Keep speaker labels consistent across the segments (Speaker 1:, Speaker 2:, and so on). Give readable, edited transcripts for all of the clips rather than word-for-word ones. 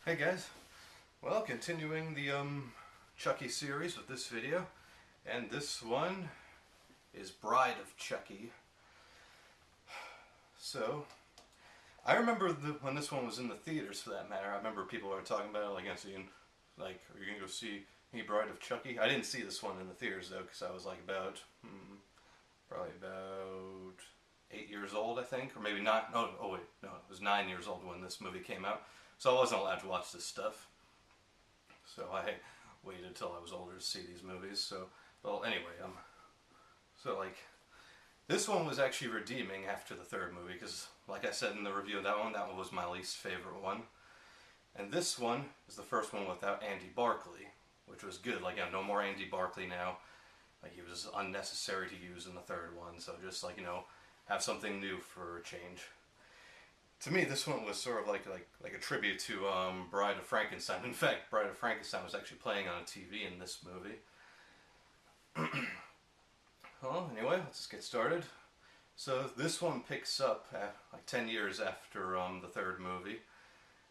Speaker 1: Hey guys, well, continuing the Chucky series with this video, and this one is Bride of Chucky. So, I remember when this one was in the theaters, for that matter. I remember people were talking about it, like, saying, like, are you gonna go see any Bride of Chucky? I didn't see this one in the theaters though, because I was like probably about 8 years old, I think, or maybe not. Oh wait, no, I was 9 years old when this movie came out, so I wasn't allowed to watch this stuff. So I waited until I was older to see these movies. So, well, anyway, so like, this one was actually redeeming after the third movie because, like I said in the review of that one was my least favorite one. And this one is the first one without Andy Barclay, which was good. Like, no more Andy Barclay now. Like, he was unnecessary to use in the third one. So just like, have something new for a change. To me, this one was sort of like a tribute to Bride of Frankenstein. In fact, Bride of Frankenstein was actually playing on a TV in this movie. Well, anyway, let's just get started. So this one picks up like 10 years after the third movie,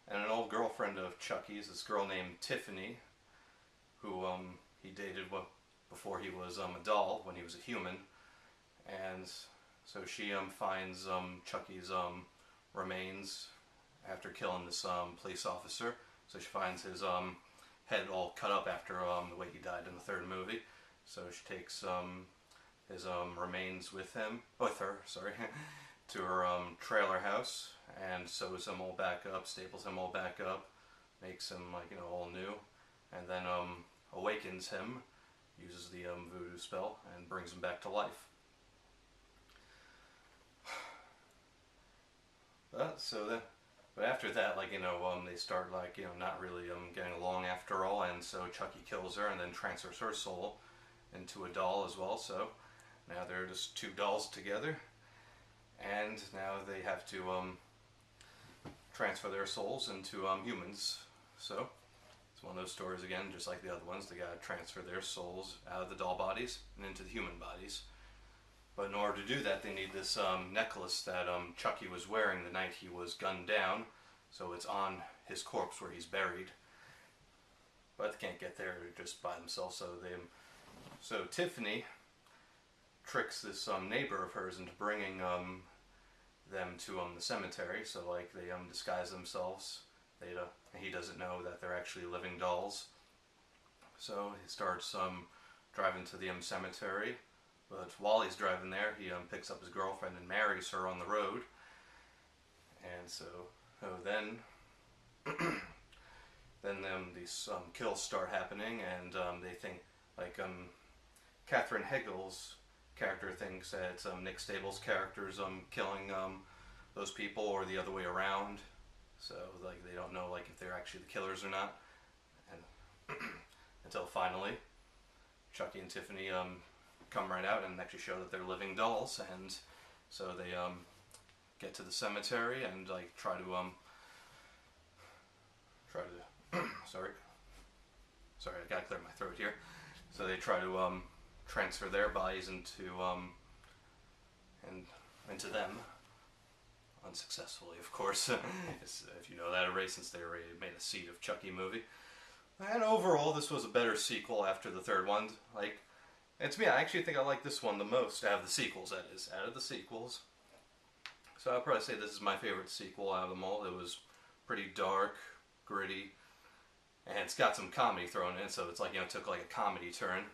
Speaker 1: and an old girlfriend of Chucky's, this girl named Tiffany, who he dated before he was a doll, when he was a human, and so she finds Chucky's remains after killing this police officer. So she finds his head all cut up after the way he died in the third movie. So she takes his remains with her, to her trailer house, and sews him all back up, staples him all back up, makes him all new, and then awakens him, uses the voodoo spell, and brings him back to life. But after that, they start not really getting along after all, and so Chucky kills her and then transfers her soul into a doll as well. So now they're just two dolls together, and now they have to transfer their souls into humans. So it's one of those stories again, just like the other ones. They gotta transfer their souls out of the doll bodies and into the human bodies. But in order to do that, they need this necklace that Chucky was wearing the night he was gunned down. So it's on his corpse where he's buried. But they can't get there just by themselves. So Tiffany tricks this neighbor of hers into bringing them to the cemetery. So they disguise themselves. He doesn't know that they're actually living dolls. So he starts driving to the cemetery. But while he's driving there, he picks up his girlfriend and marries her on the road. And so then these kills start happening, and they think, Catherine Hegel's character thinks that it's Nick Stable's character's killing those people, or the other way around. So they don't know if they're actually the killers or not. And until finally, Chucky and Tiffany come right out and actually show that they're living dolls, and so they get to the cemetery and try to sorry, I gotta clear my throat here. So they try to transfer their bodies into them, unsuccessfully, of course. If you know that already, since they already made a Seed of Chucky movie. And overall, this was a better sequel after the third one. And to me, I actually think I like this one the most out of the sequels, that is. Out of the sequels. So I'd probably say this is my favorite sequel out of them all. It was pretty dark, gritty, and it's got some comedy thrown in, so it's it took a comedy turn.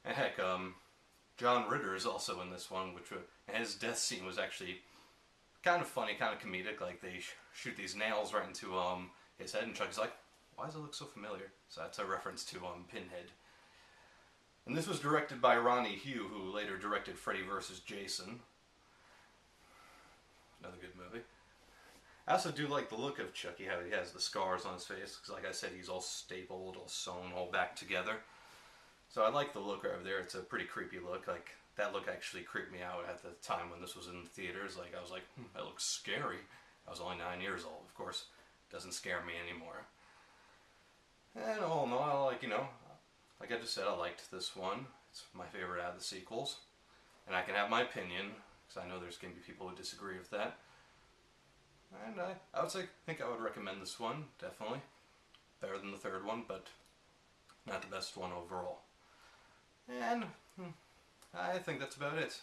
Speaker 1: And heck, John Ritter is also in this one, and his death scene was actually kind of funny, kind of comedic. They shoot these nails right into his head, and Chucky's like, why does it look so familiar? So that's a reference to Pinhead. And this was directed by Ronnie Hugh, who later directed Freddy vs. Jason. Another good movie. I also do like the look of Chucky, how he has the scars on his face, because like I said, he's all stapled, all sewn, all back together. So I like the look over there. It's a pretty creepy look. That look actually creeped me out at the time when this was in theaters. I was like, that looks scary. I was only 9 years old, of course. It doesn't scare me anymore. And all in all, like I just said, I liked this one. It's my favorite out of the sequels. And I can have my opinion, because I know there's going to be people who disagree with that. And I think I would recommend this one, definitely. better than the third one, but not the best one overall. And I think that's about it.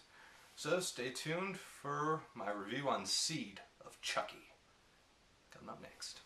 Speaker 1: So stay tuned for my review on Seed of Chucky. Coming up next.